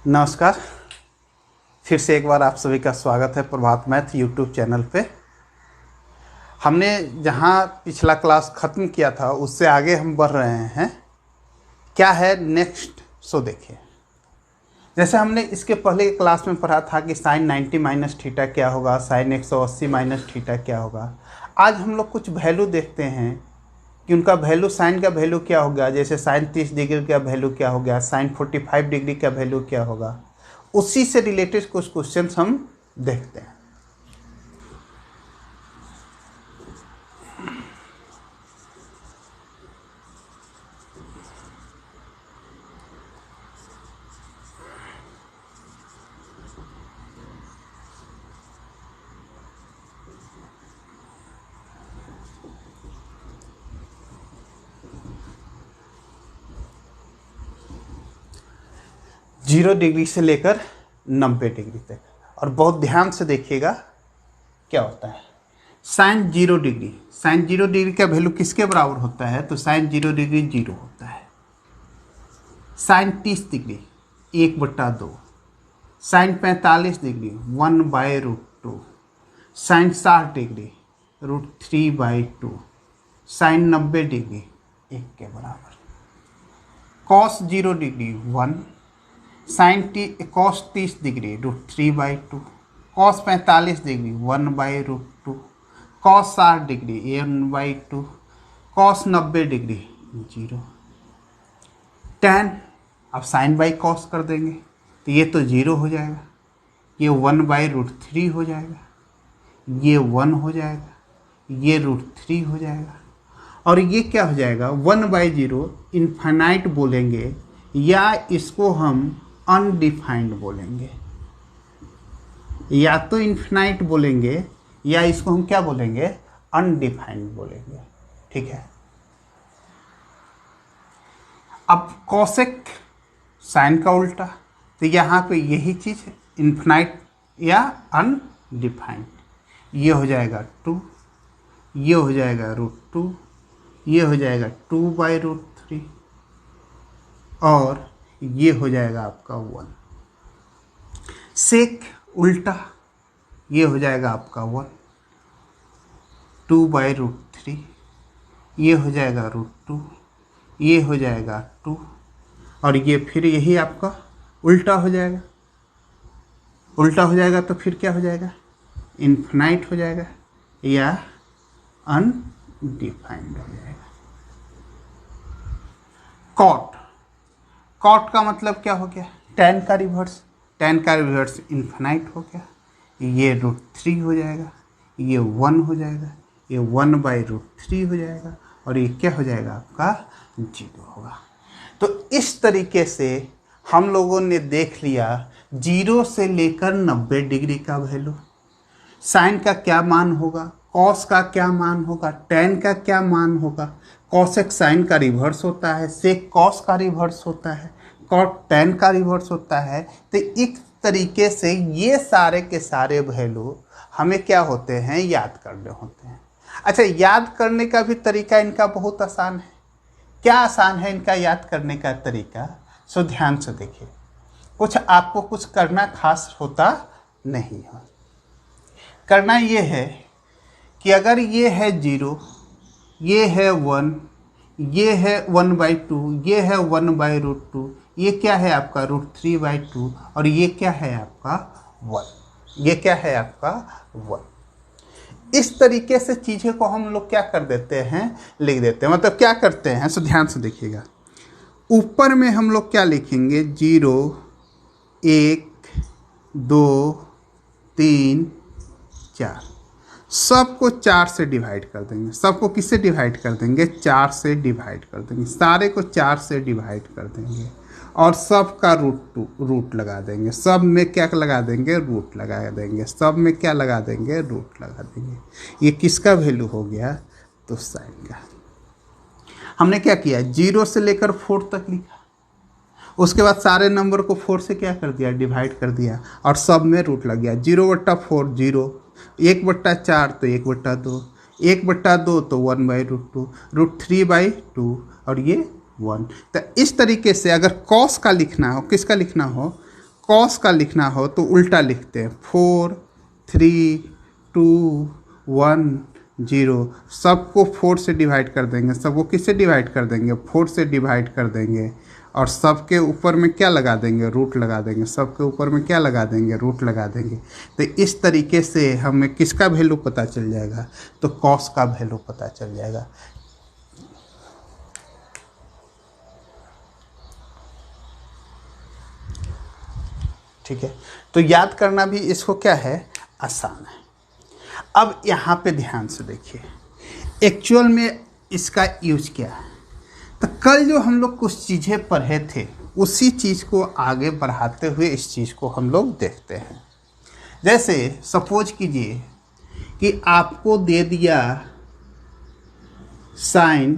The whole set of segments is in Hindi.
नमस्कार। फिर से एक बार आप सभी का स्वागत है प्रभात मैथ यूट्यूब चैनल पे। हमने जहाँ पिछला क्लास ख़त्म किया था उससे आगे हम बढ़ रहे हैं। क्या है नेक्स्ट, सो देखिए। जैसे हमने इसके पहले क्लास में पढ़ा था कि साइन 90 माइनस थीटा क्या होगा, साइन 180 माइनस थीटा क्या होगा। आज हम लोग कुछ वैल्यू देखते हैं कि उनका वैल्यू, साइन का वैल्यू क्या होगा। जैसे साइन 30 डिग्री का वैल्यू क्या हो गया, साइन 45 डिग्री का वैल्यू क्या होगा। उसी से रिलेटेड कुछ क्वेश्चंस हम देखते हैं। जीरो डिग्री से लेकर 90 डिग्री तक, और बहुत ध्यान से देखिएगा क्या होता है। साइन 0 डिग्री, साइन 0 डिग्री का वैल्यू किसके बराबर होता है, तो साइन 0 डिग्री 0 होता है। Sine 30 degree 1/2, sine 45 degree 1/√2, sine 60 degree √3/2, sine 90 degree 1 के बराबर, cos 0 degree 1, sine cos 30 degree √3/2, cos 45 degree 1/√2, cos 60 degree 1/2, cos 90 degree 0। tan, अब साइन बाई कॉस कर देंगे तो ये तो 0 हो जाएगा, ये 1/√3 हो जाएगा, ये 1 हो जाएगा, ये √3 हो जाएगा, और ये क्या हो जाएगा 1/0 इन्फाइनाइट बोलेंगे, या इसको हम अनडिफाइंड बोलेंगे। या तो इन्फिनाइट बोलेंगे या इसको हम क्या बोलेंगे, अनडिफाइंड बोलेंगे। ठीक है। अब कॉसेक साइन का उल्टा, तो यहाँ पे यही चीज़ है, इन्फिनाइट या अनडिफाइंड। ये हो जाएगा 2, ये हो जाएगा √2, ये हो जाएगा 2/√3, और ये हो जाएगा आपका 1। सेक उल्टा, ये हो जाएगा आपका 1, 2/√3, ये हो जाएगा √2, ये हो जाएगा 2, और ये फिर यही आपका उल्टा हो जाएगा। उल्टा हो जाएगा तो फिर क्या हो जाएगा, इन्फिनाइट हो जाएगा या अनडिफाइंड हो जाएगा। कॉट, कॉट का मतलब क्या हो गया, tan का रिवर्स, tan का रिवर्स इन्फिनाइट हो गया, ये √3 हो जाएगा, ये 1 हो जाएगा, ये 1/√3 हो जाएगा, और ये क्या हो जाएगा आपका 0 होगा। तो इस तरीके से हम लोगों ने देख लिया 0 से लेकर 90 डिग्री का वैल्यू, साइन का क्या मान होगा, कॉस का क्या मान होगा, tan का क्या मान होगा, कॉसेक साइन का रिवर्स होता है, सेक कॉस का रिवर्स होता है, कॉट tan का रिवर्स होता है। तो एक तरीके से ये सारे के सारे वैल्यू हमें क्या होते हैं, याद करने होते हैं। अच्छा, याद करने का भी तरीका इनका बहुत आसान है। क्या आसान है इनका याद करने का तरीका, सो ध्यान से देखिए। कुछ आपको कुछ करना खास होता नहीं है। करना ये है कि अगर ये है 0, ये है 1, ये है 1/2, ये है 1/√2, ये क्या है आपका √3/2, और ये क्या है आपका 1, ये क्या है आपका 1। इस तरीके से चीज़ें को हम लोग क्या कर देते हैं, लिख देते हैं। मतलब क्या करते हैं, सो ध्यान से देखिएगा। ऊपर में हम लोग क्या लिखेंगे, 0, 1, 2, 3, 4, सबको 4 से डिवाइड कर देंगे। सबको किससे डिवाइड कर देंगे, 4 से डिवाइड कर देंगे। सारे को 4 से डिवाइड कर देंगे, और सब का रूट लगा देंगे। सब में क्या लगा देंगे, रूट लगा देंगे। सब में क्या लगा देंगे, रूट लगा देंगे। ये किसका वैल्यू हो गया, तो साइन का। हमने क्या किया, 0 से लेकर 4 तक लिखा, उसके बाद सारे नंबर को 4 से क्या कर दिया, डिवाइड कर दिया, और सब में रूट लग गया। 0/4 0, 1/4 तो 1/2, 1/2 तो 1/√2, √3/2, और ये 1। तो इस तरीके से अगर कॉस का लिखना हो, किसका लिखना हो, कॉस का लिखना हो तो उल्टा लिखते हैं, 4 3 2 1 0। सबको 4 से डिवाइड कर देंगे, सबको किससे डिवाइड कर देंगे, 4 से डिवाइड कर देंगे, और सबके ऊपर में क्या लगा देंगे, रूट लगा देंगे, सबके ऊपर में क्या लगा देंगे, रूट लगा देंगे। तो इस तरीके से हमें किसका वैल्यू पता चल जाएगा, तो कॉस का वैल्यू पता चल जाएगा। ठीक है, तो याद करना भी इसको क्या है, आसान है। अब यहाँ पे ध्यान से देखिए एक्चुअल में इसका यूज क्या है। तो कल जो हम लोग कुछ चीज़ें पढ़े थे उसी चीज़ को आगे बढ़ाते हुए इस चीज़ को हम लोग देखते हैं। जैसे सपोज कीजिए कि आपको दे दिया साइन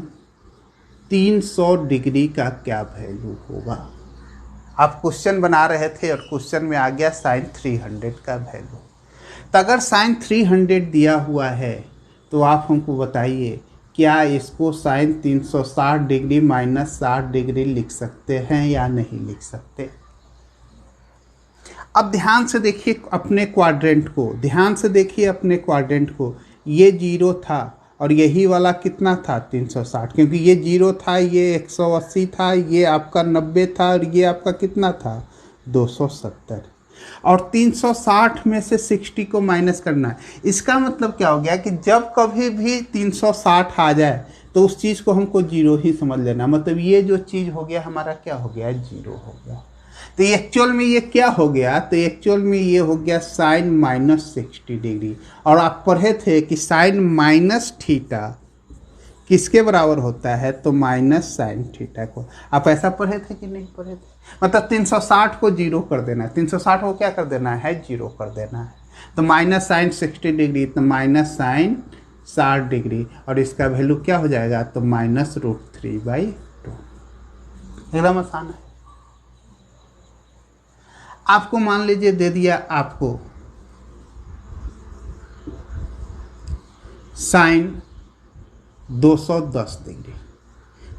300 डिग्री का क्या वैल्यू होगा। आप क्वेश्चन बना रहे थे और क्वेश्चन में आ गया साइन 300 का वैल्यू। तो अगर साइन 300 दिया हुआ है तो आप हमको बताइए क्या इसको साइन 360 डिग्री माइनस 60 डिग्री लिख सकते हैं या नहीं लिख सकते। अब ध्यान से देखिए अपने क्वाड्रेंट को, ध्यान से देखिए अपने क्वाड्रेंट को। ये 0 था और यही वाला कितना था 360, क्योंकि ये 0 था, ये 180 था, ये आपका 90 था और ये आपका कितना था 270। और 360 में से 60 को माइनस करना है। इसका मतलब क्या हो गया कि जब कभी भी 360 आ जाए तो उस चीज़ को हमको 0 ही समझ लेना। मतलब ये जो चीज़ हो गया हमारा क्या हो गया, 0 हो गया। तो एक्चुअल में ये क्या हो गया, तो एक्चुअल में ये हो गया साइन -60 डिग्री। और आप पढ़े थे कि साइन माइनस थीटा किसके बराबर होता है, तो माइनस साइन थीटा को। आप ऐसा पढ़े थे कि नहीं पढ़े थे। मतलब 360 को 0 कर देना है, 360 को क्या कर देना है, 0 कर देना है। तो माइनस साइन 60 डिग्री तो माइनस साइन 60 डिग्री, और इसका वैल्यू क्या हो जाएगा, तो -√3/2। एकदम आसान है। आपको मान लीजिए दे दिया आपको साइन 210 डिग्री।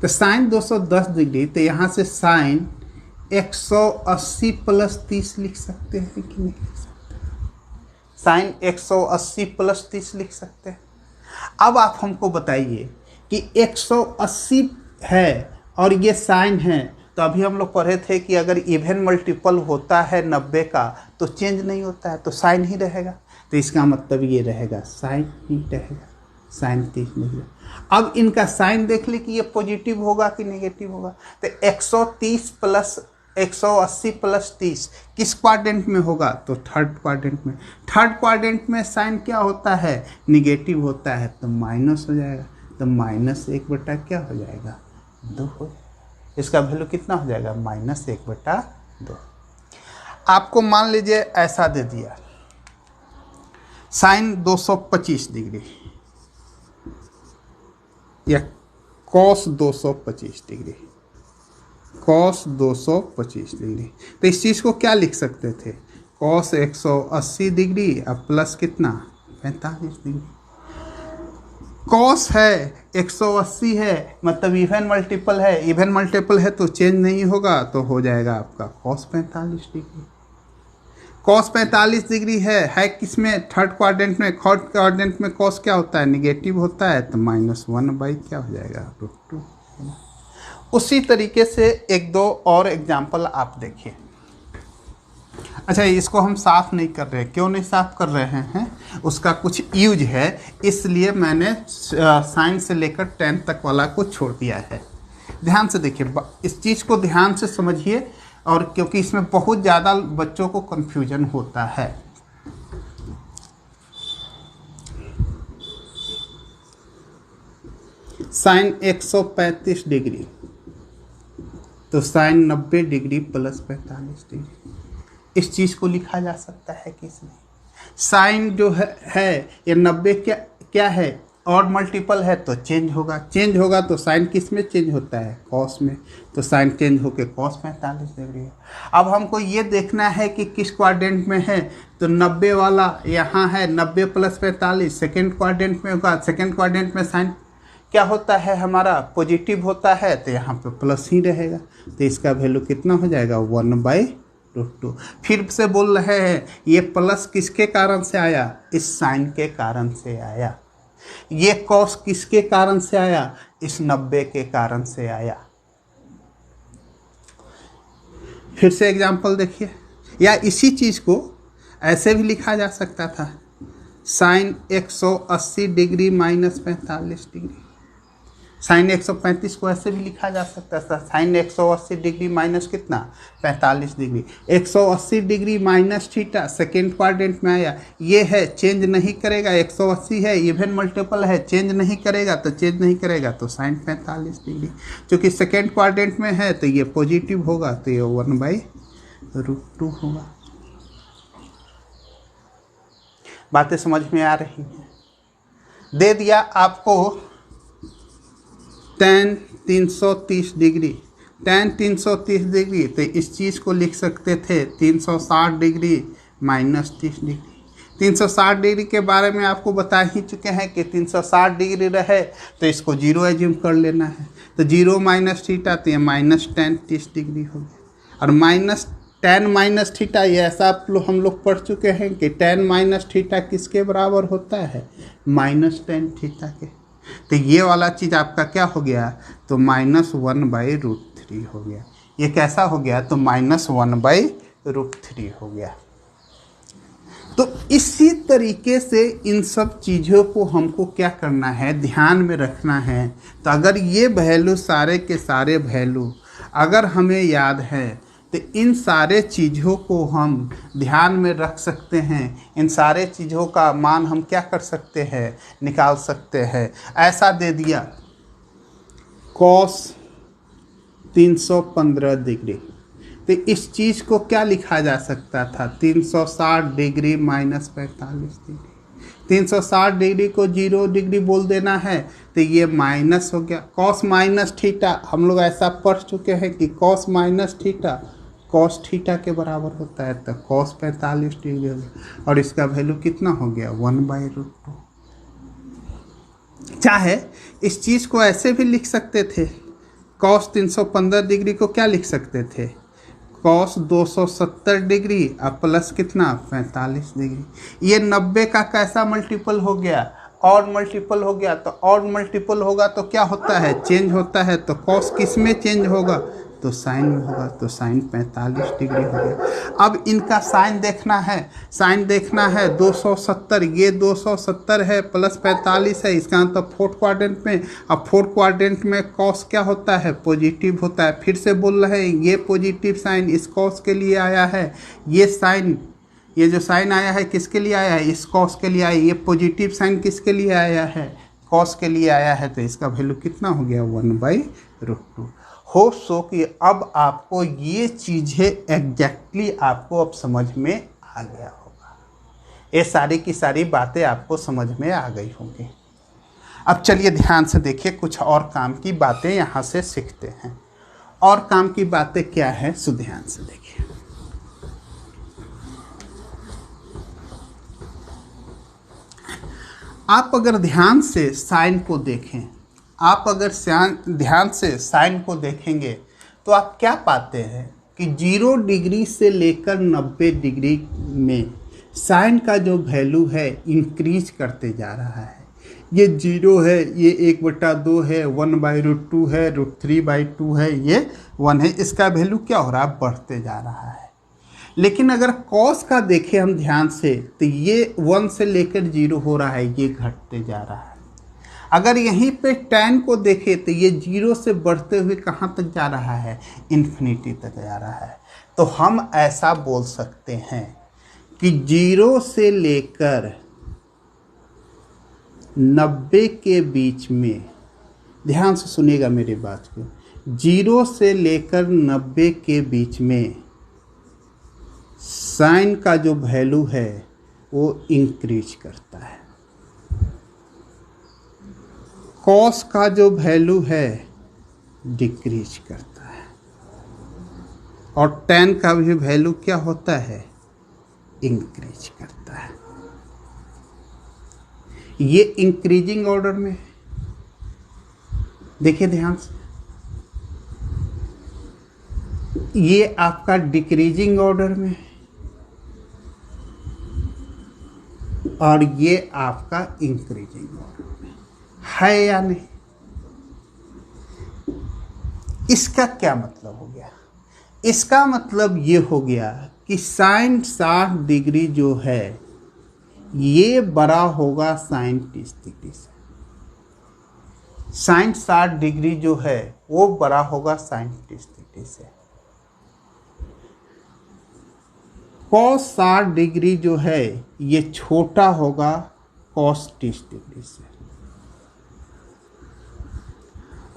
तो साइन 210 डिग्री, तो यहाँ से साइन 180 + 30 लिख सकते हैं कि नहीं लिख सकते। साइन 180 + 30 लिख सकते हैं। अब आप हमको बताइए कि 180 है और ये साइन है, तो अभी हम लोग पढ़े थे कि अगर इवन मल्टीपल होता है 90 का तो चेंज नहीं होता है, तो साइन ही रहेगा। तो इसका मतलब ये रहेगा साइन ही रहेगा, साइन 30 नहीं है। अब इनका साइन देख ले कि ये पॉजिटिव होगा कि नेगेटिव होगा। तो 180 + 30 किस क्वाड्रेंट में होगा, तो थर्ड क्वाड्रेंट में। थर्ड क्वाड्रेंट में साइन क्या होता है, निगेटिव होता है, तो माइनस हो जाएगा। तो -1 क्या हो जाएगा, 2 हो जाएगा। इसका वैल्यू कितना हो जाएगा, -1/2। आपको मान लीजिए ऐसा दे दिया साइन 225 डिग्री या कॉस 225 डिग्री, कॉस 225 डिग्री। तो इस चीज़ को क्या लिख सकते थे, कॉस 180 डिग्री अब प्लस कितना 45 डिग्री। कॉस है 180 है, मतलब इवन मल्टीपल है, इवन मल्टीपल है तो चेंज नहीं होगा, तो हो जाएगा आपका कॉस 45 डिग्री। कॉस 45 डिग्री है किसमें, थर्ड क्वाड्रेंट में। थर्ड क्वाड्रेंट में कॉस क्या होता है, निगेटिव होता है, तो -1/ क्या हो जाएगा, √2। उसी तरीके से 1-2 और एग्जाम्पल आप देखिए। अच्छा, इसको हम साफ नहीं कर रहे, क्यों नहीं साफ कर रहे हैं, उसका कुछ यूज है, इसलिए मैंने साइन से लेकर 10 तक वाला को छोड़ दिया है। ध्यान से देखिए, इस चीज़ को ध्यान से समझिए, और क्योंकि इसमें बहुत ज़्यादा बच्चों को कंफ्यूजन होता है। साइन 135 डिग्री तो साइन 90 डिग्री + 45 डिग्री। इस चीज़ को लिखा जा सकता है कि इसमें साइन जो है ये 90 क्या है, और मल्टीपल है तो चेंज होगा। चेंज होगा तो साइन किस में चेंज होता है, कॉस में। तो साइन चेंज होकर कॉस 45 डिग्री है। अब हमको ये देखना है कि किस क्वाड्रेंट में है, तो 90 वाला यहाँ है, 90 + 45 सेकेंड क्वाड्रेंट में होगा। सेकेंड क्वाड्रेंट में साइन क्या होता है हमारा, पॉजिटिव होता है, तो यहाँ पे प्लस ही रहेगा। तो इसका वैल्यू कितना हो जाएगा, 1/2 √2। फिर से बोल रहे हैं ये प्लस किसके कारण से आया, इस साइन के कारण से आया। ये कॉस किसके कारण से आया, इस 90 के कारण से आया। फिर से एग्जांपल देखिए, या इसी चीज़ को ऐसे भी लिखा जा सकता था, sine 180 degree minus 45 degree. Sine 135 को ऐसे भी लिखा जा सकता था, साइन 180 डिग्री माइनस कितना 45 degree. 180 degree minus theta second quadrant में आया, ये है चेंज नहीं करेगा, 180 है इवन मल्टीपल है, चेंज नहीं करेगा तो चेंज नहीं करेगा तो साइन 45 डिग्री। क्योंकि सेकेंड क्वाड्रेंट में है तो ये पॉजिटिव होगा तो ये 1/√2 होगा। बातें समझ में आ रही हैं। दे दिया आपको tan 330 डिग्री, tan 330 डिग्री तो इस चीज़ को लिख सकते थे 360 डिग्री माइनस 30 डिग्री। 360 डिग्री के बारे में आपको बता ही चुके हैं कि 360 डिग्री रहे तो इसको 0 एज्यूम कर लेना है, तो 0 माइनस थीटा तो ये माइनस tan 30 डिग्री हो गया। और माइनस tan माइनस थीटा ये ऐसा हम लोग पढ़ चुके हैं कि tan माइनस थीटा किसके बराबर होता है, माइनस tan थीटा के। तो ये वाला चीज़ आपका क्या हो गया, तो -1/√3 हो गया। ये कैसा हो गया, तो -1/√3 हो गया। तो इसी तरीके से इन सब चीज़ों को हमको क्या करना है, ध्यान में रखना है। तो अगर ये वैल्यू सारे के सारे वैल्यू अगर हमें याद है तो इन सारे चीज़ों को हम ध्यान में रख सकते हैं, इन सारे चीज़ों का मान हम क्या कर सकते हैं, निकाल सकते हैं। ऐसा दे दिया cos 315 डिग्री, तो इस चीज़ को क्या लिखा जा सकता था, 360 डिग्री माइनस 45 डिग्री। 360 डिग्री को 0 डिग्री बोल देना है तो ये माइनस हो गया। cos माइनस थीटा हम लोग ऐसा पढ़ चुके हैं कि cos minus theta cos theta के बराबर होता है, तो cos 45 डिग्री हो गया। और इसका वैल्यू कितना हो गया, 1/√2। चाहे इस चीज़ को ऐसे भी लिख सकते थे, cos 315 डिग्री को क्या लिख सकते थे, cos 270 डिग्री और प्लस कितना 45 डिग्री। ये 90 का कैसा मल्टीपल हो गया, और मल्टीपल हो गया। तो और मल्टीपल होगा तो क्या होता है, चेंज होता है। तो cos किस में चेंज होगा, तो साइन में होगा, तो साइन 45 डिग्री हो गया। अब इनका साइन देखना है, साइन देखना है 270, ये 270 है प्लस 45 है, इसका मतलब फोर्थ क्वाड्रेंट में। अब फोर्थ क्वाड्रेंट में cos क्या होता है, पॉजिटिव होता है। फिर से बोल रहे हैं ये पॉजिटिव साइन इस cos के लिए आया है, ये साइन, ये जो साइन आया है किसके लिए आया है, इस cos के लिए आया है। ये पॉजिटिव साइन किसके लिए आया है, cos के लिए आया है। तो इसका वैल्यू कितना हो गया, 1/√2। हो सो कि अब आपको ये चीज़ें एग्जैक्टली आपको अब समझ में आ गया होगा, ये सारी की सारी बातें आपको समझ में आ गई होंगी। अब चलिए ध्यान से देखिए, कुछ और काम की बातें यहाँ से सीखते हैं। और काम की बातें क्या है, सो ध्यान से देखिए। आप अगर ध्यान से साइन को देखें, आप अगर ध्यान से साइन को देखेंगे तो आप क्या पाते हैं कि 0 डिग्री से लेकर 90 डिग्री में साइन का जो वैल्यू है इंक्रीज करते जा रहा है। ये 0 है, ये 1/2 है, 1/√2 है, √3/2 है, ये 1 है। इसका वैल्यू क्या हो रहा है, बढ़ते जा रहा है। लेकिन अगर cos का देखें हम ध्यान से तो ये 1 से लेकर 0 हो रहा है, ये घटते जा रहा है। अगर यहीं पे tan को देखें तो ये 0 से बढ़ते हुए कहाँ तक जा रहा है, इन्फिनिटी तक जा रहा है। तो हम ऐसा बोल सकते हैं कि 0 से लेकर 90 के बीच में, ध्यान से सुनिएगा मेरी बात को, 0 से लेकर 90 के बीच में साइन का जो वैल्यू है वो इंक्रीज करता है, cos का जो वैल्यू है डिक्रीज करता है, और tan का भी वैल्यू क्या होता है, इंक्रीज करता है। ये इंक्रीजिंग ऑर्डर में देखिए ध्यान से। ये आपका डिक्रीजिंग ऑर्डर में और ये आपका इंक्रीजिंग ऑर्डर में है या नहीं। इसका क्या मतलब हो गया? इसका मतलब ये हो गया कि साइन 60 डिग्री जो है ये बड़ा होगा साइन 30 डिग्री से। साइन 60 डिग्री जो है वो बड़ा होगा साइन 30 डिग्री से। कॉस 60 डिग्री जो है ये छोटा होगा कॉस 30 डिग्री से।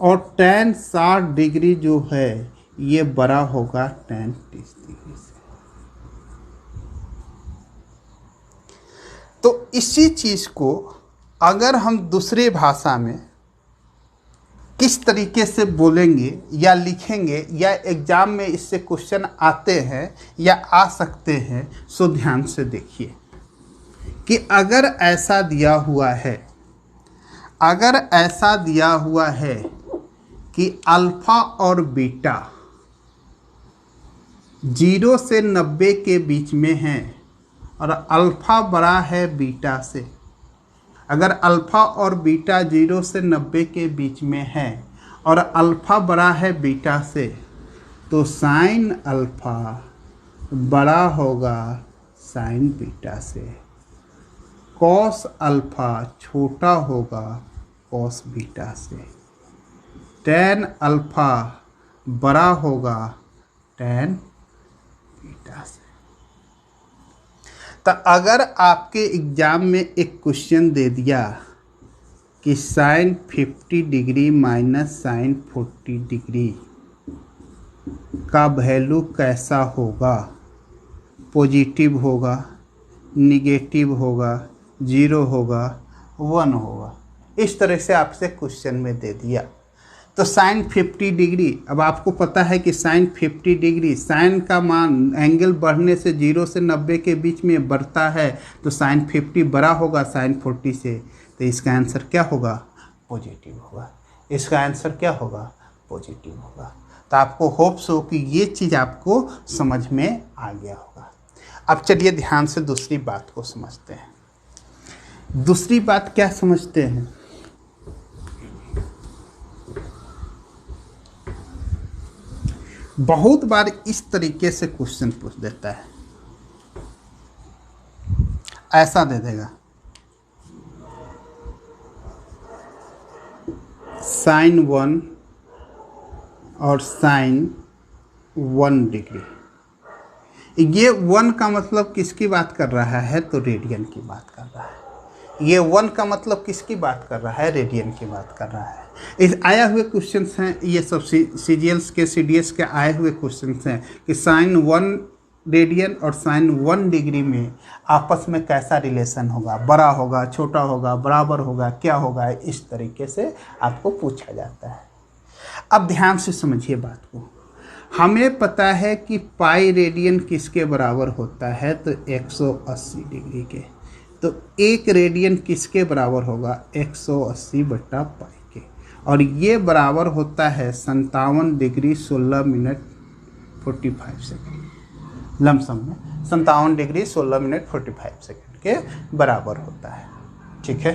और tan 60 डिग्री जो है ये बड़ा होगा tan 30 डिग्री से। तो इसी चीज को अगर हम दूसरे भाषा में किस तरीके से बोलेंगे या लिखेंगे या एग्जाम में इससे क्वेश्चन आते हैं या आ सकते हैं, सो ध्यान से देखिए कि अगर ऐसा दिया हुआ है, अगर ऐसा दिया हुआ है कि अल्फा और बीटा 0 से 90 के बीच में है और अल्फा बड़ा है बीटा से, अगर अल्फ़ा और बीटा 0 से 90 के बीच में है और अल्फ़ा बड़ा है बीटा से, तो साइन अल्फ़ा बड़ा होगा साइन बीटा से, कॉस अल्फ़ा छोटा होगा कॉस बीटा से, टैन अल्फ़ा बड़ा होगा टैन बीटा से। तो अगर आपके एग्जाम में एक क्वेश्चन दे दिया कि sine 50 degree minus sine 40 degree का वैल्यू कैसा होगा, पॉजिटिव होगा, निगेटिव होगा, 0 होगा, 1 होगा, इस तरह से आपसे क्वेश्चन में दे दिया, तो साइन 50 डिग्री, अब आपको पता है कि साइन 50 डिग्री, साइन का मान एंगल बढ़ने से 0 से 90 के बीच में बढ़ता है, तो साइन 50 बड़ा होगा साइन 40 से, तो इसका आंसर क्या होगा? पॉजिटिव होगा। इसका आंसर क्या होगा? पॉजिटिव होगा। तो आपको होप्स हो कि ये चीज़ आपको समझ में आ गया होगा। अब चलिए ध्यान से दूसरी बात को समझते हैं। दूसरी बात क्या समझते हैं? बहुत बार इस तरीके से क्वेश्चन पूछ देता है, ऐसा दे देगा साइन 1 और साइन 1 डिग्री। ये 1 का मतलब किसकी बात कर रहा है? तो रेडियन की बात कर रहा है। ये 1 का मतलब किसकी बात कर रहा है? रेडियन की बात कर रहा है। इस आया हुए क्वेश्चंस हैं, ये सब सीजीएल्स के सीडीएस के आए हुए क्वेश्चंस हैं कि साइन 1 रेडियन और साइन 1 डिग्री में आपस में कैसा रिलेशन होगा, बड़ा होगा, छोटा होगा, बराबर होगा, क्या होगा, इस तरीके से आपको पूछा जाता है। अब ध्यान से समझिए बात को। हमें पता है कि पाई रेडियन किसके बराबर होता है? तो 180 डिग्री के। तो 1 रेडियन किसके बराबर होगा? 180 बटा पाई के। और ये बराबर होता है 57 डिग्री 16 मिनट 45 सेकेंड। लमसम में 57 डिग्री 16 मिनट 45 सेकेंड के बराबर होता है। ठीक है,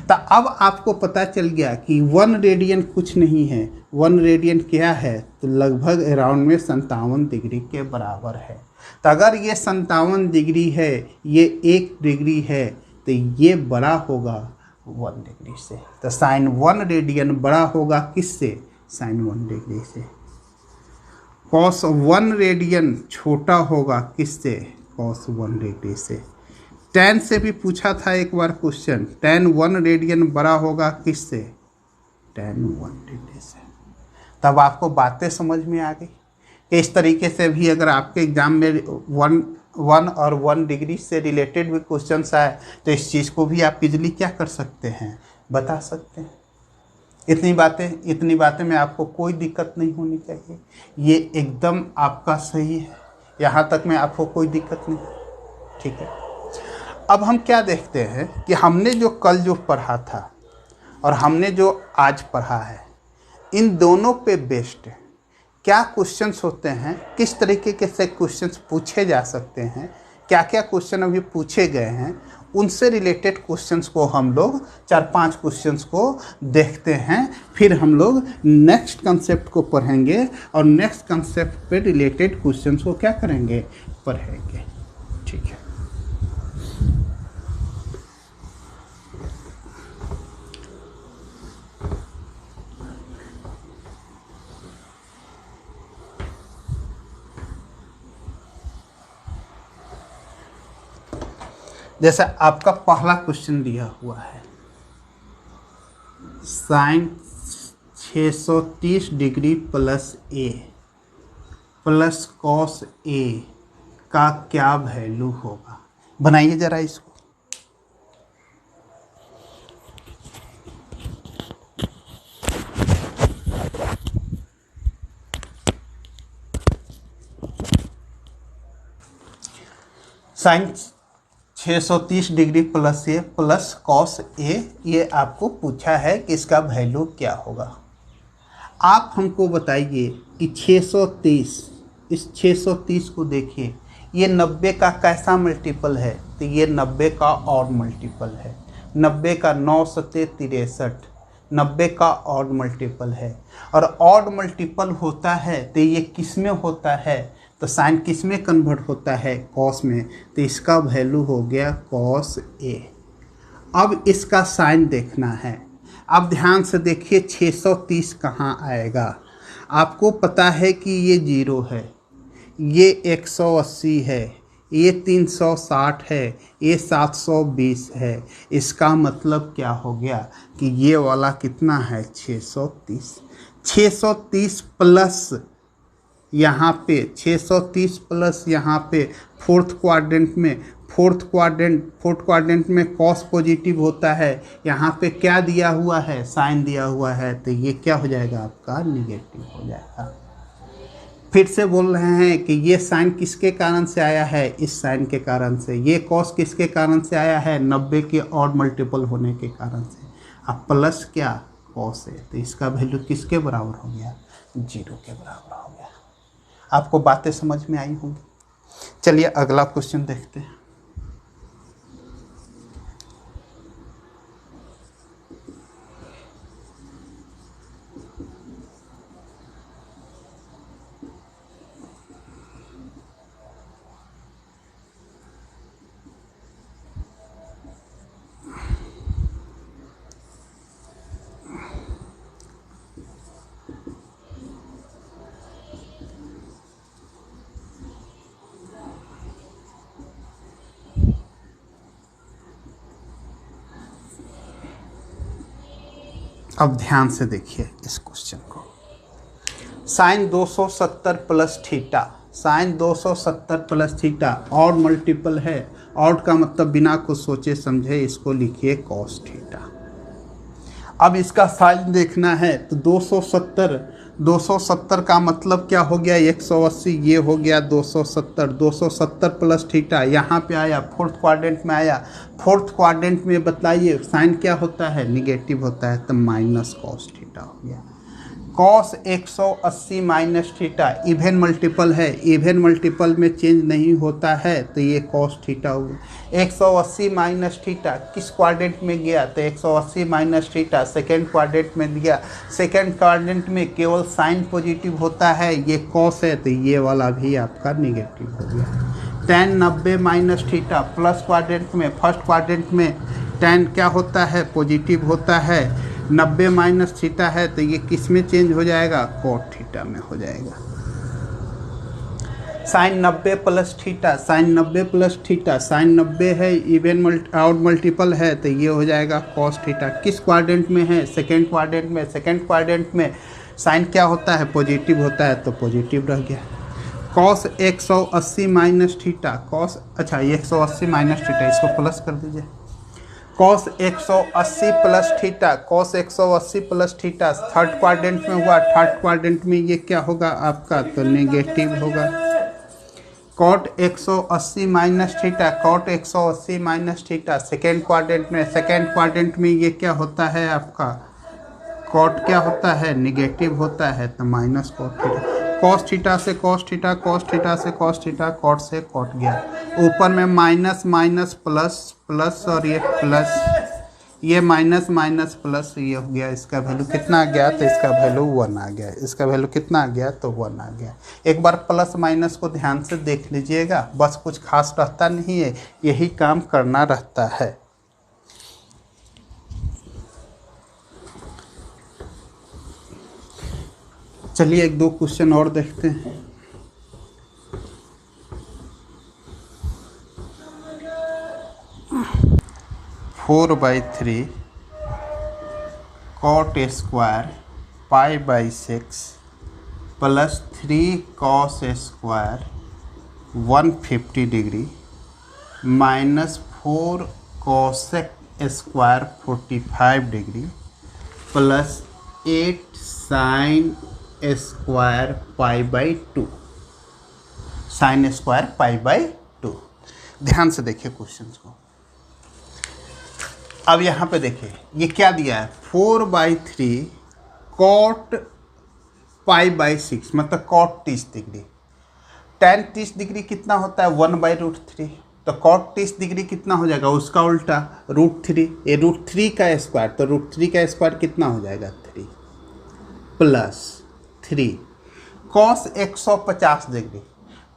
तो अब आपको पता चल गया कि 1 रेडियन कुछ नहीं है। 1 रेडियन क्या है? तो लगभग अराउंड में 57 डिग्री के बराबर है। तो अगर ये 57 डिग्री है, ये 1 डिग्री है, तो ये बड़ा होगा 1 डिग्री से। तो साइन 1 रेडियन बड़ा होगा किससे? साइन 1 डिग्री से। कॉस 1 रेडियन छोटा होगा किससे? कॉस 1 डिग्री से। tan से भी पूछा था एक बार क्वेश्चन, tan 1 रेडियन बड़ा होगा किससे? tan 1 डिग्री से। तब आपको बातें समझ में आ गई कि इस तरीके से भी अगर आपके एग्जाम में 1 और 1 डिग्री से रिलेटेड भी क्वेश्चन आए तो इस चीज़ को भी आप इजली क्या कर सकते हैं? बता सकते हैं। इतनी बातें में आपको कोई दिक्कत नहीं होनी चाहिए। ये एकदम आपका सही है, यहाँ तक में आपको कोई दिक्कत नहीं। ठीक है, अब हम क्या देखते हैं कि हमने जो कल जो पढ़ा था और हमने जो आज पढ़ा है, इन दोनों पे बेस्ड क्या क्वेश्चंस होते हैं, किस तरीके के से क्वेश्चंस पूछे जा सकते हैं, क्या क्या क्वेश्चन अभी पूछे गए हैं, उनसे रिलेटेड क्वेश्चंस को हम लोग 4-5 क्वेश्चंस को देखते हैं। फिर हम लोग नेक्स्ट कंसेप्ट को पढ़ेंगे और नेक्स्ट कंसेप्ट पे रिलेटेड क्वेश्चंस को क्या करेंगे, पढ़ेंगे। ठीक है। जैसा आपका पहला क्वेश्चन दिया हुआ है, sign 630 degree plus A plus cos A का क्या वैल्यू होगा। बनाइए जरा इसको। Sign 630 degree plus A plus cos A, ये आपको पूछा है कि इसका वैल्यू क्या होगा। आप हमको बताइए कि 630, इस 630 को देखिए, ये 90 का कैसा मल्टीपल है, तो ये 90 का ऑड मल्टीपल है। 90 का 9 सत्ते 63, 90 का ऑड मल्टीपल है। और ऑड मल्टीपल होता है तो ये किस में होता है, तो साइन किस में कन्वर्ट होता है, कॉस में, तो इसका वैल्यू हो गया कॉस ए। अब इसका साइन देखना है। अब ध्यान से देखिए 630 कहाँ आएगा। आपको पता है कि ये 0 है, ये 180 है, ये 360 है, ये 720 है। इसका मतलब क्या हो गया कि ये वाला कितना है, 630। 630 प्लस यहाँ पे 630 प्लस यहाँ पे फोर्थ क्वाड्रेंट में कॉस पॉजिटिव होता है। यहाँ पे क्या दिया हुआ है, साइन दिया हुआ है, तो ये क्या हो जाएगा, आपका निगेटिव हो जाएगा। फिर से बोल रहे हैं कि ये साइन किसके कारण से आया है, इस साइन के कारण से। ये कॉस किसके कारण से आया है, 90 के ऑड मल्टीपल होने के कारण से। अब प्लस क्या, कॉस है, तो इसका वैल्यू किसके बराबर हो गया, 0 के बराबर हो गया। आपको बातें समझ में आई होंगी। चलिए अगला क्वेश्चन देखते हैं। अब ध्यान से देखिए इस क्वेश्चन को। Sine 270 plus theta, sine 270 plus theta odd multiple है। ऑड का मतलब बिना कुछ सोचे समझे इसको लिखिए कॉस थीटा। अब इसका साइन देखना है तो 270 का मतलब क्या हो गया, 180, ये हो गया 270 प्लस थीटा। यहाँ पे आया फोर्थ क्वाड्रेंट में आया। फोर्थ क्वाड्रेंट में बताइए साइन क्या होता है, निगेटिव होता है, तो माइनस कॉस थीटा हो गया। Cos 180 minus theta even multiple है, इवन मल्टीपल में चेंज नहीं होता है, तो ये कॉस थीटा हो गया। 180 माइनस थीटा किस क्वाड्रेंट में गया, तो 180 माइनस थीटा सेकेंड क्वाड्रेंट में दिया। सेकेंड क्वाड्रेंट में केवल साइन पॉजिटिव होता है, ये कॉस है, तो ये वाला भी आपका निगेटिव हो गया। tan 90 minus theta plus quadrant में, फर्स्ट क्वाड्रेंट में tan क्या होता है, पॉजिटिव होता है। 90 माइनस थीटा है तो ये किस में चेंज हो जाएगा, कॉट थीटा में हो जाएगा। Sine 90 plus theta, sine 90 plus theta, sine 90 है, इवन आउट मल्टीपल है, तो ये हो जाएगा कॉस थीटा। किस क्वाड्रेंट में है, सेकेंड क्वाड्रेंट में। सेकेंड क्वाड्रेंट में साइन क्या होता है, पॉजिटिव होता है, तो पॉजिटिव रह गया। कॉस 180 माइनस थीटा, कॉस, अच्छा ये 180 माइनस थीटा, इसको प्लस कर दीजिए। Cos 180 plus theta, cos 180 plus theta third quadrant में हुआ। थर्ड क्वाड्रेंट में ये क्या होगा आपका, तो नेगेटिव होगा। Cot 180 minus theta, cot 180 minus theta second quadrant में। सेकेंड क्वाड्रेंट में ये क्या होता है आपका, कॉट क्या होता है, निगेटिव होता है, तो minus cot theta. Cos theta से कॉस थीटा, कॉस थीटा से कॉस थीटा, कॉट से कॉट गया। ऊपर में माइनस माइनस प्लस प्लस और ये प्लस, ये माइनस माइनस प्लस, ये हो गया। इसका वैल्यू कितना आ गया? तो इसका वैल्यू 1 आ गया। इसका वैल्यू कितना आ गया? तो 1 आ गया। एक बार प्लस माइनस को ध्यान से देख लीजिएगा, बस कुछ खास रहता नहीं है, यही काम करना रहता है। चलिए एक दो क्वेश्चन और देखते हैं। Four by three cot square pi by 6 plus 3 cos square 150 degree minus 4 cosec square 45 degree plus 8 sine square pi by 2, sine square pi by 2। ध्यान से देखिए क्वेश्चन को। अब यहाँ पे देखिए ये क्या दिया है, 4/3 कॉट पाई बाई 6 मतलब कॉट 30 डिग्री। tan 30 डिग्री कितना होता है? 1/√3। तो कॉट 30 डिग्री कितना हो जाएगा? उसका उल्टा √3। ये √3 का स्क्वायर, तो √3 का स्क्वायर कितना हो जाएगा? 3 प्लस 3 कॉस 150 डिग्री।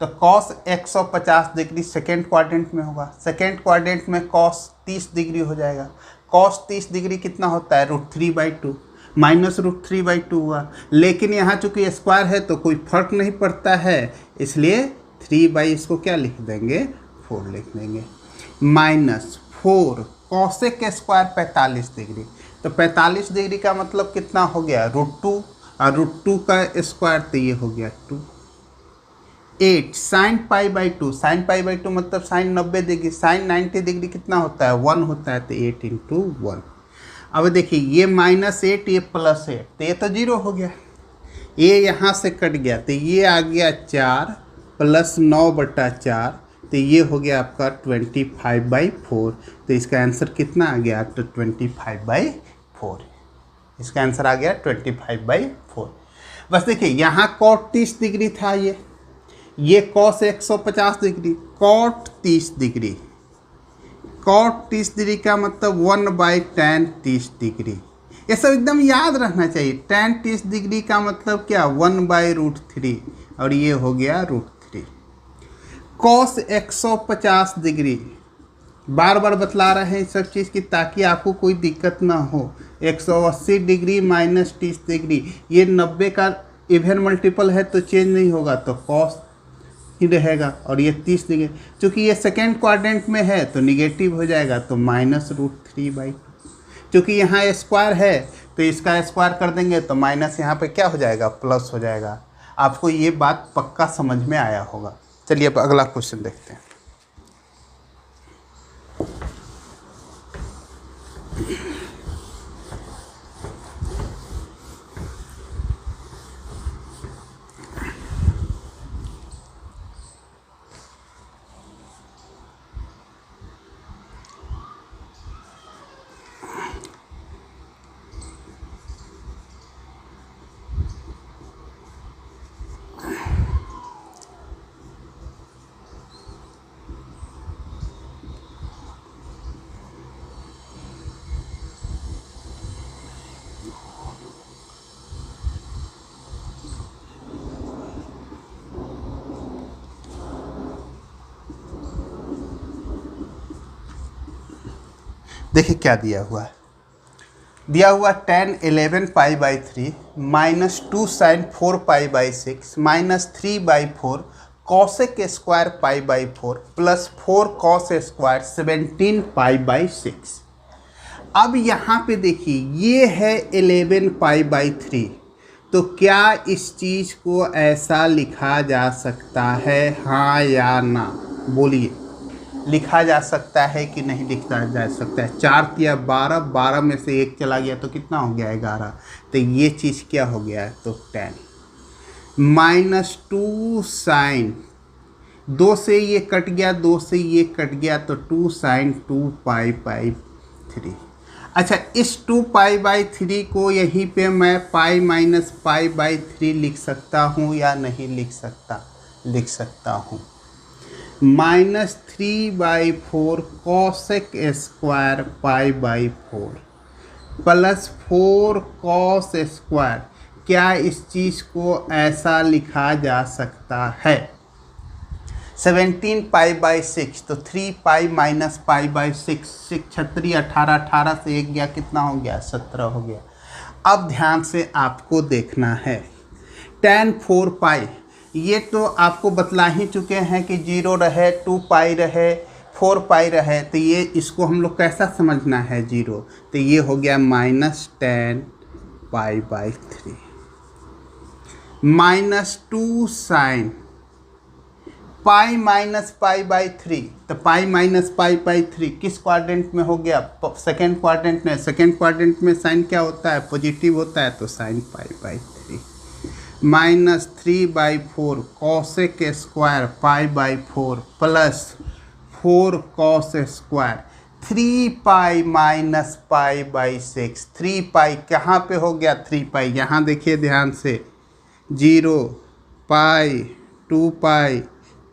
तो कॉस 150 डिग्री सेकेंड क्वाड्रेंट में होगा, सेकेंड क्वाड्रेंट में कॉस 30 डिग्री हो जाएगा। कॉस 30 डिग्री कितना होता है? √3/2 माइनस √3/2 हुआ। लेकिन यहाँ चूंकि स्क्वायर है तो कोई फर्क नहीं पड़ता है, इसलिए 3 इसको क्या लिख देंगे? 4 लिख देंगे। Minus 4 cosec square 45 degree. तो 45 डिग्री का मतलब कितना हो गया? √2 और √2 का स्क्वायर, तो ये हो गया 2। 8 sine pi by 2, sine pi by 2 मतलब साइन 90 डिग्री, साइन 90 डिग्री कितना होता है? 1 होता है, तो 8 × 1। अब देखिए ये -8 ये +8, तो ये तो 0 हो गया। ये यहाँ से कट गया तो ये आ गया 4 प्लस 9/4, तो ये हो गया आपका 25/4। तो इसका आंसर कितना आ गया? तो 25/4। इसका आंसर आ गया 25/4। बस देखिए यहाँ कॉट 30 डिग्री था, ये cos 150 degree, cot 30 degree. Cot 30 degree का मतलब 1/tan 30 डिग्री। ये सब एकदम याद रखना चाहिए। tan 30 डिग्री का मतलब क्या? 1/√3 और ये हो गया √3। कॉस 150 डिग्री, बार बार बतला रहे हैं सब चीज़ की ताकि आपको कोई दिक्कत ना हो। 180 डिग्री माइनस 30 डिग्री, ये 90 का इवन मल्टीपल है तो चेंज नहीं होगा, तो कॉस ही रहेगा। और ये 30 डिग्री, चूँकि ये सेकेंड क्वाड्रेंट में है तो निगेटिव हो जाएगा, तो -√3/2। चूँकि यहाँ स्क्वायर है तो इसका स्क्वायर कर देंगे तो माइनस यहाँ पे क्या हो जाएगा? प्लस हो जाएगा। आपको ये बात पक्का समझ में आया होगा। चलिए अब अगला क्वेश्चन देखते हैं। देखिए क्या दिया हुआ है, दिया हुआ tan 11π/3 minus 2 sine 4π/6 minus 3/4 cosec square π/4 plus 4 cos square 17π/6। अब यहाँ पे देखिए ये है 11π/3, तो क्या इस चीज़ को ऐसा लिखा जा सकता है? हाँ या ना बोलिए। लिखा जा सकता है कि नहीं लिखा जा सकता है? 4 या 12, 12 में से 1 चला गया तो कितना हो गया? 11। तो ये चीज़ क्या हो गया है? तो tan माइनस 2 साइन, 2 से ये कट गया, 2 से ये कट गया, तो 2 साइन 2π/3। अच्छा, इस 2π/3 को यहीं पे मैं π-π/3 लिख सकता हूँ या नहीं लिख सकता? लिख सकता हूँ। -3/4 cosec square π/4 plus 4 cos square. क्या इस चीज़ को ऐसा लिखा जा सकता है? 17π/6, तो 3π - π/6, 6 छत्री 18, 18 से 1 गया, कितना हो गया? 17 हो गया। अब ध्यान से आपको देखना है, tan 4π, ये तो आपको बतला ही चुके हैं कि 0 रहे, 2π रहे, 4π रहे, तो ये इसको हम लोग कैसा समझना है? 0, तो ये हो गया -tan π/3 -2 sin π - π/3, तो π - π/3 किस क्वाड्रेंट में हो गया? सेकेंड क्वाड्रेंट में। सेकेंड क्वाड्रेंट में साइन क्या होता है? पॉजिटिव होता है, तो sin π/3 -3/4 cosec square π/4 plus 4 cos square 3π - π/6। 3π कहाँ पे हो गया? 3π यहाँ देखिए ध्यान से, 0 π 2π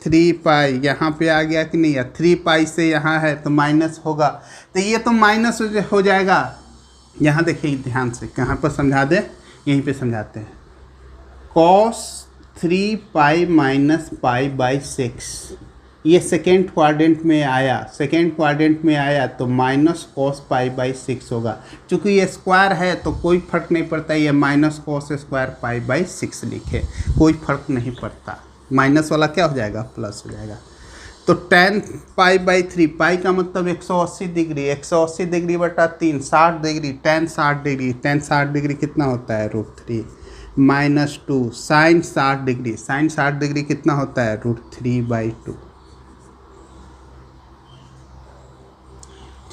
3π यहाँ पे आ गया कि नहीं? 3π से यहाँ है तो माइनस होगा, तो ये तो माइनस हो जाएगा। यहाँ देखिए ध्यान से, कहाँ पर समझा दें? यहीं पे समझाते हैं। cos 3π - π/6 ये सेकेंड क्वाड्रेंट में आया, सेकेंड क्वाड्रेंट में आया तो -cos π/6 होगा। चूँकि ये स्क्वायर है तो कोई फर्क नहीं पड़ता, ये -cos स्क्वायर π/6 लिखे, कोई फर्क नहीं पड़ता। माइनस वाला क्या हो जाएगा? प्लस हो जाएगा। तो tan π/3, पाई का मतलब 180 डिग्री, 180 डिग्री बटा 3, 60 degree, tan 60 degree, tan 60 degree कितना होता है? √3 -2 sin 60 डिग्री, sin 60 डिग्री कितना होता है? √3/2।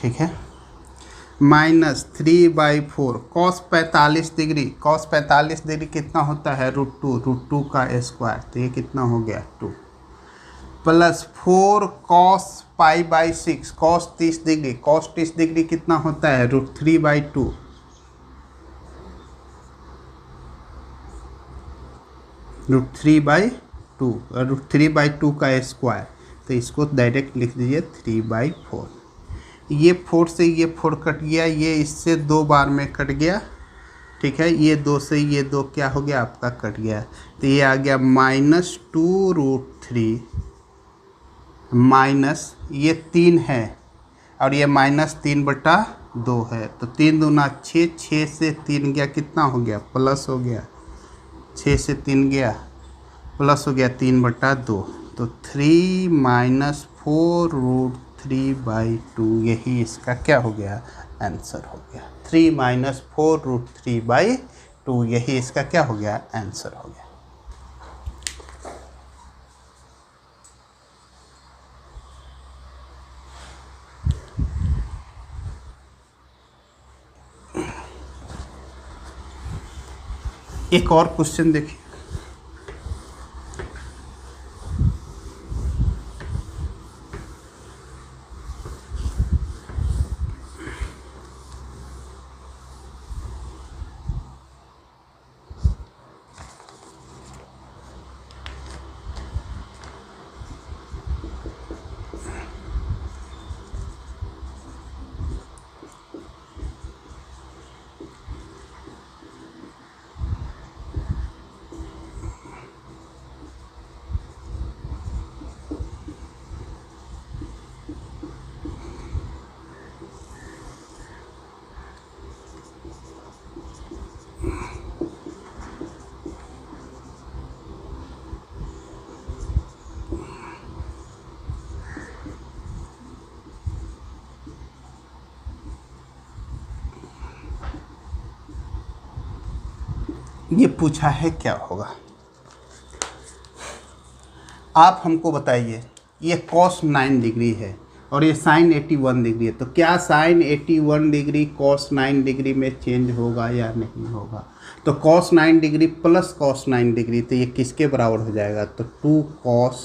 ठीक है, -3/4 cos 45 डिग्री, cos 45 डिग्री कितना होता है? √2 का स्क्वायर, तो ये कितना हो गया? 2 plus 4 cos π/6 cos 30 degree, cos 30 degree कितना होता है? √3/2 √3/2 √3/2 का स्क्वायर, तो इसको डायरेक्ट लिख दीजिए 3/4। ये 4 से ये 4 कट गया, ये इससे 2 बार में कट गया। ठीक है, ये 2 से ये 2 क्या हो गया? आपका कट गया, तो ये आ गया -2√3 माइनस ये 3 है और ये -3/2 है, तो 3 दूना 6, 6 से 3 गया, कितना हो गया? प्लस हो गया। 6 से 3 गया, प्लस हो गया 3/2, तो 3 - 4√3/2, यही इसका क्या हो गया? आंसर हो गया। 3 - 4√3/2, यही इसका क्या हो गया? आंसर हो गया। एक और क्वेश्चन देखिए, ये पूछा है क्या होगा? आप हमको बताइए, ये cos 9 डिग्री है और ये sin 81 डिग्री है, तो क्या sin 81 डिग्री cos 9 डिग्री में चेंज होगा या नहीं होगा? तो cos 9 degree plus cos 9 degree, तो ये किसके बराबर हो जाएगा? तो 2 cos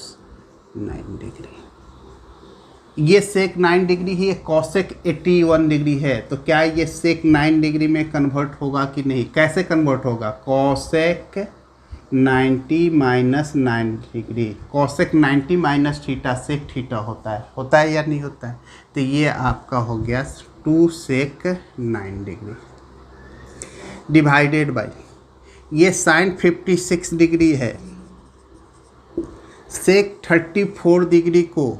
9 डिग्री। ये सेक 9 डिग्री है, ये कॉसेक 81 डिग्री है, तो क्या ये सेक 9 डिग्री में कन्वर्ट होगा कि नहीं? कैसे कन्वर्ट होगा? Cosec 90 minus 9 degree, cosec 90 minus theta sec theta होता है या नहीं होता है? तो ये आपका हो गया 2 सेक 9 डिग्री डिवाइडेड बाई ये साइन 56 डिग्री है, सेक 34 डिग्री को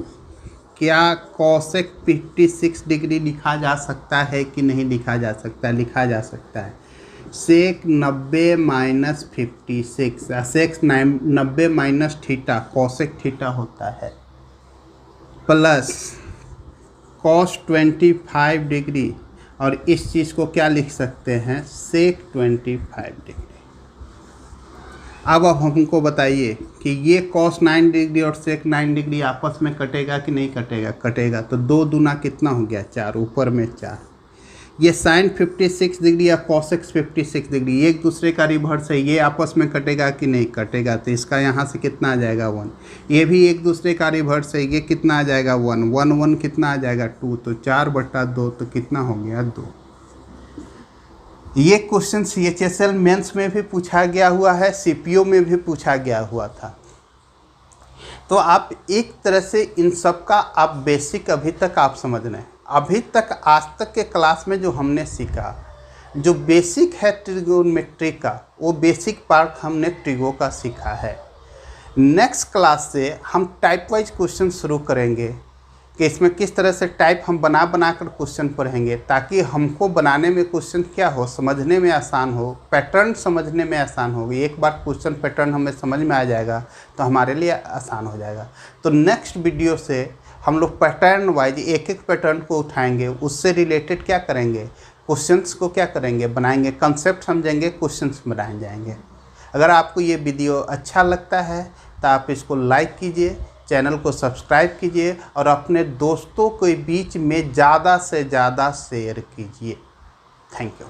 क्या कॉसेक 56 डिग्री लिखा जा सकता है कि नहीं लिखा जा सकता? लिखा जा सकता है। सेक 90 माइनस 56, सेक 90 माइनस थीटा कॉसेक थीटा होता है, प्लस कॉस 25 डिग्री, और इस चीज़ को क्या लिख सकते हैं? सेक 25 डिग्री। अब हमको बताइए कि ये cos 9 डिग्री और sec 9 डिग्री आपस में कटेगा कि नहीं कटेगा? कटेगा। तो 2 दूना कितना हो गया? 4, ऊपर में 4। ये sin 56 डिग्री या cosec 56 डिग्री एक दूसरे का रिवर्स है, ये आपस में कटेगा कि नहीं कटेगा? तो इसका यहाँ से कितना आ जाएगा? 1। ये भी एक दूसरे का रिवर्स है, ये कितना आ जाएगा? 1 1 1 कितना आ जाएगा? 2। तो 4/2 तो कितना हो गया? 2। ये क्वेश्चन CHSL मेंस में भी पूछा गया हुआ है, CPO में भी पूछा गया हुआ था। तो आप एक तरह से इन सब का आप बेसिक अभी तक आप समझ रहे हैं। अभी तक आज तक के क्लास में जो हमने सीखा, जो बेसिक है ट्रिगोनोमेट्री का, वो बेसिक पार्ट हमने ट्रिगो का सीखा है। नेक्स्ट क्लास से हम टाइप वाइज क्वेश्चन शुरू करेंगे कि इसमें किस तरह से टाइप हम बना कर क्वेश्चन पढ़ेंगे, ताकि हमको बनाने में क्वेश्चन क्या हो, समझने में आसान हो, पैटर्न समझने में आसान हो। एक बार क्वेश्चन पैटर्न हमें समझ में आ जाएगा तो हमारे लिए आसान हो जाएगा। तो नेक्स्ट वीडियो से हम लोग पैटर्न वाइज एक एक पैटर्न को उठाएंगे, उससे रिलेटेड क्या करेंगे, क्वेश्चंस को क्या करेंगे, बनाएंगे, कंसेप्ट समझेंगे, क्वेश्चंस बनाए जाएंगे। अगर आपको ये वीडियो अच्छा लगता है तो आप इसको लाइक कीजिए, चैनल को सब्सक्राइब कीजिए और अपने दोस्तों के बीच में ज़्यादा से ज़्यादा शेयर कीजिए। Thank you.